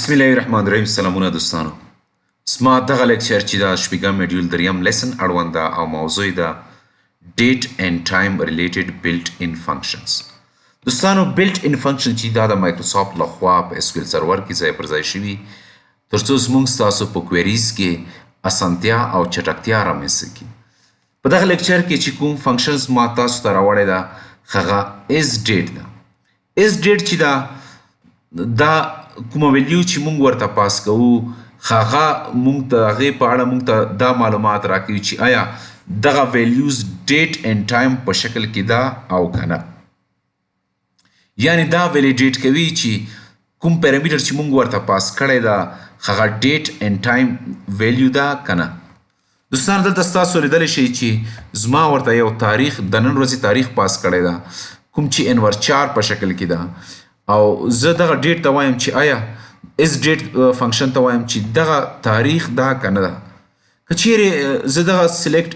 بسم الله الرحمن الرحیم. سلامونه دوستانو. زما دغه لیکچر چې دا شپږم موډیول دریم لیسن اړوند ده او موضوع یې ده date and time related built-in functions. دوستانو built-in function چې دا د مایکروسافت لخوا په SQL سرور کې ځای پر ځای شوي ترڅو زموږ ستاسو په کویریز کې اسانتیا او چټکتیا رامنځته کړي. په دغه لیکچر کې چې کوم فنکشنز ما تاسو ته راوړی ده هغه ISDATE ده. ISDATE چې دا کومه ویلیو چې مونږ ورته پاس کوو هغه مونږ ته هغې په اړه مونږ ته دا معلومات راکوي چې آیا دغه ویلیوز ډیټ اینډ ټایم په شکل کې ده او که نه. یعنې دا ویلیډیټ کوي چې کوم پیرامیټر چې مونږ ورته پاس کړی ده هغه ډیټ اینډ ټایم ویلیو ده که نه. دوستان دلته ستاسو لیدلی شئ چې زما ورته یو تاریخ د نن ورځې تاریخ پاس کړی ده کوم چې انور 4 په شکل کې ده او زه دغه ډیټ ته وایم چې آیا ISDATE فنکشن ته وایم چې دغه تاریخ ده که نه ده. که چیرې زه دغه سلیکټ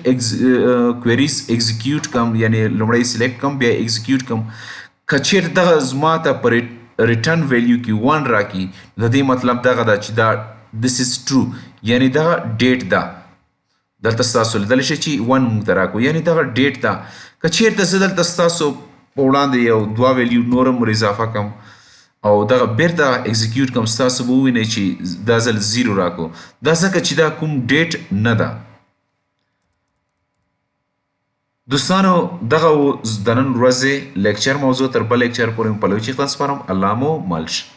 کویریز ایگزیکیوټ کم یعنې لومړی سلیکټ کم بیا ایگزیکیوټ کم که چیرې دغه زما ته په ریټرن ویلیو کې 1 راکړي د دې مطلب دغه ده چې دا this is true یعنې دغه ډیټ ده. دلته ستاسو لیدلی شئ چې 1 موږ ته راکړو یعنې دغه ډیټ ده. که چیرته زه دلته ستاسو په وړاندې یو 2 ویلیو نورم ور اضافه کم او دغه بیرته ایگزیکیوټ کم ستاسو به ووینئ چې دا ځل 0 راکړو. دا ځکه چې دا کوم ډیټ نه ده. دوستانو دغه د نن ورځې لیکچر موضوع تر بل لیکچر پورې په لوی چیغه سپارم. الله مو مل شه.